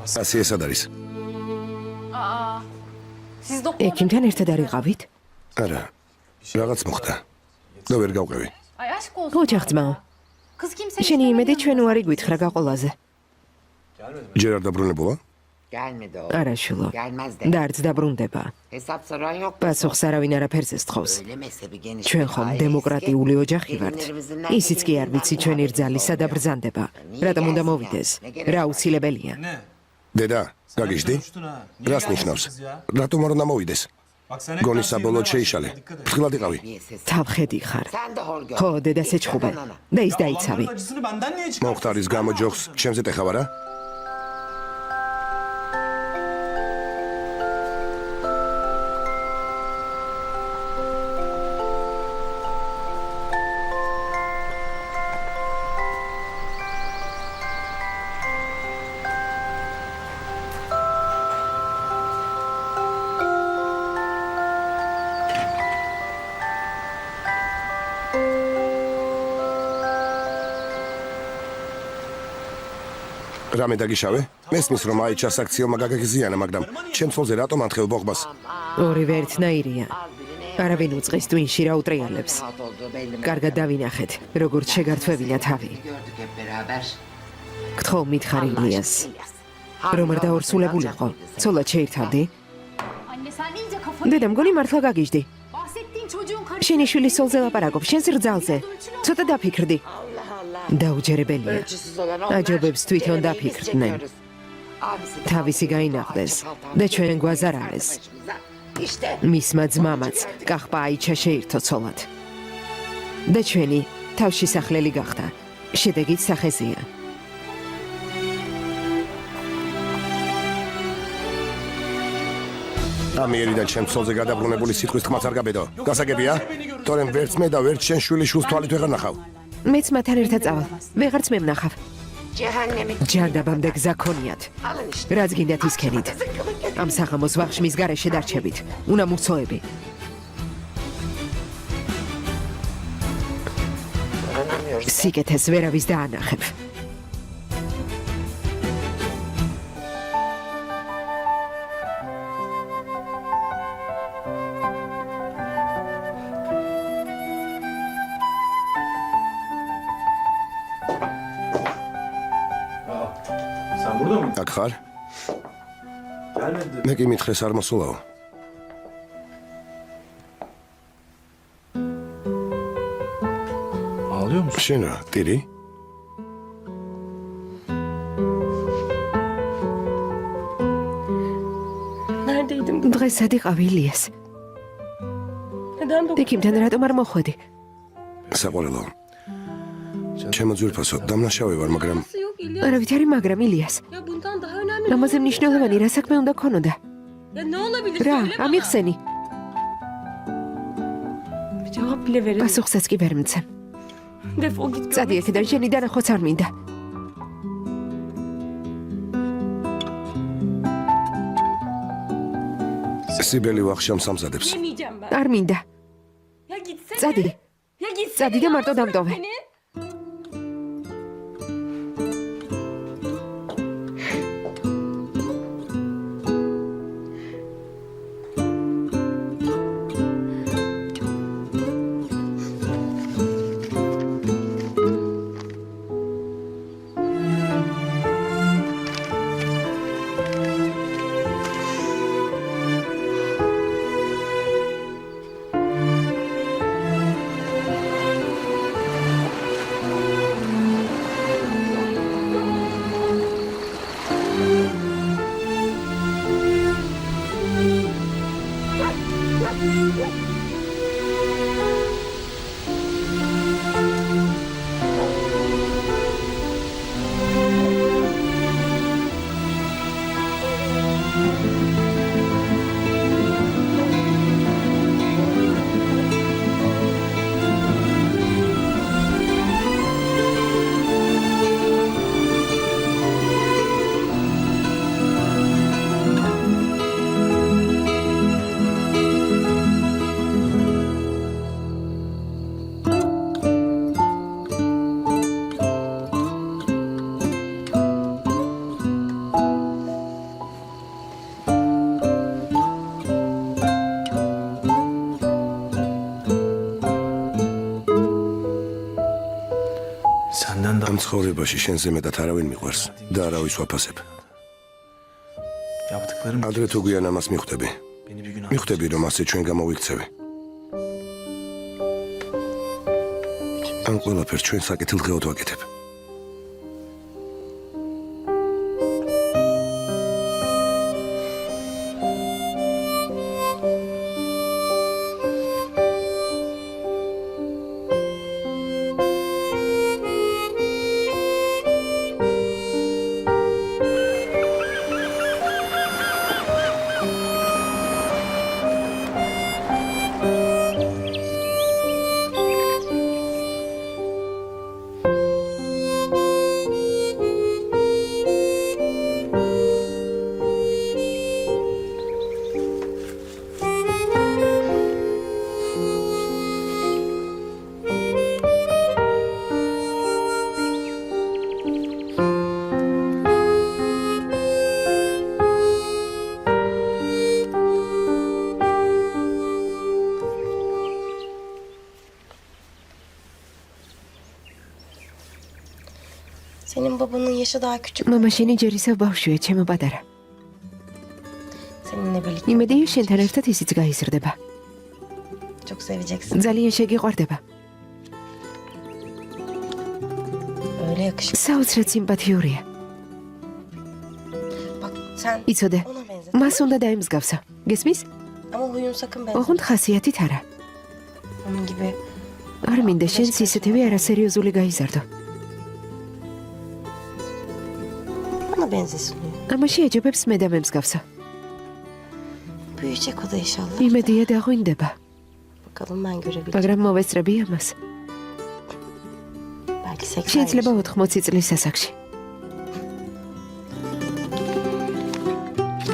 ასე ესად არის. ექიმთან ერთად არიყავით? არა. რაღაც მოხდა. და ვერ გავყევი. ოჯახ ძმა. შენი იმედი ჩვენ უარი გვითხრა გაყოლაზე. ჯერ არ დაბრუნებულა? არა შულო. და არც დაბრუნდება. პასუხს არავინ არაფერზე სთხოვს. ჩვენ ხომ დემოკრატიული ოჯახი ვართ. ისიც კი არ ვიცი ჩვენი რძალისა და ბრძანდება. რატომ უნდა მოვიდეს? რა აუცილებელია? დედა, გაგიჟდი? რას ნიშნავს? რატომ არ უნდა მოვიდეს? გონი საბოლოოდ შეიშალე. ფრთხილად იყავი. თავხედი ხარ. ხო, დედას ეჩხუბე. და ის დაიცავი. მომხდარის გამო ჯოხს ჩემზე ტეხავ არა? რამე დაგიშავე? მესმის რომ აი ჩასაქციელმა გაგაგზიანა, მაგრამ ჩემ ცოლზე რატომ ანთხევ ბოღბას? ორივე ერთნაირია. არავინ უწყის ტვინში რა უტრიალებს. კარგად დავინახეთ, როგორც შეგართვებინა თავი. გთხოვ მითხარი ილიას. რომ არ დაორსულებულიყო, ცოლად შეირთავდი? დედა, მგონი მართლა გაგიჟდი. შენი შვილის ცოლზე ლაპარაკობ, შენს რძალზე. ცოტა დაფიქრდი. დაუჯერებელია. აჯობებს თვითონ დაფიქრდნენ. თავისი გაინახდეს და ჩვენ გვაზარალეს. მისმა ძმამაც კახპა აიჩა შეირთო ცოლად. და ჩვენი თავშესახლელი გახდა. შედეგიც სახეზია. ამიერიდან ჩემ ცოლზე გადაბრუნებული სიტყვის თქმაც არ გაბედო. გასაგებია? თორემ ვერც მე და ვერც შენ შვილი შულს თვალით ვეღარ ნახავ. მეც მათთან ერთად წავალ. ვეღარც მე ვნახავ. ჯარდაბამდე გზა ქონიათ. რაც გინდათ ისქენით. ამ საღამოს ვახშმის გარეშე დარჩებით. უნდა მუცოები. სიკეთეს ვერავის დაანახებ. აქ ხარ? მე კი მითხრეს არ მოსულაო. შენ რა, ტირი? დღეს სად იყავი ილიას? ექიმთან რატომ არ მოხვედი? საყოველო. ჩემო ძვირფასო, დამნაშავე ვარ, მაგრამ არავით არის მაგრამ ილიას. ამაზე მნიშვნელოვანი რა საქმე უნდა ქონოდა? რა, ამიხსენი? პასუხსაც კი ვერ მცემ. წადი აქედან, შენი დანახვაც არ მინდა. სიბელი ვახშამს ამზადებს. არ მინდა. წადი. წადი და მარტო დამტოვე. ცხოვრებაში შენზე მეტად არავინ მიყვარს და არავის ვაფასებ. ადრე თუ გვიან ამას მიხვდები. მიხვდები, რომ ასე ჩვენ გამოვიქცევი. ამ ყველაფერს ჩვენ საკეთილდღეოდ ვაკეთებ. Senin babanın yaşı daha küçük. მამა შენი ჯერისა ბავშვია, ჩემო პატარა. Seninle birlikte იმედია შენთან ერთად ისიც გაიზრდება. çok seveceksin. ძალიან შეგიყვარდება. Öyle yakışıklı. საოცრად სიმპათიურია. Bak sen იცოდე, ona benzet. მას უნდა დაემსგავსა. გესმის? Ama huyun sakın benzet. ოღონდ ხასიათით არა. Onun gibi. არ მინდა შენს ისეთივე არასერიოზული გაიზარდო. Bana benzesin diyor. ამაში ეჯობებს მე დამემსგავსო. Büyüyecek o da inşallah. იმედია დაღვინდება, Bakalım ben görebilirim. მაგრამ მოვესწრები ამას. Belki 80 შეიძლება yaşında. 80 წლის ასაკში.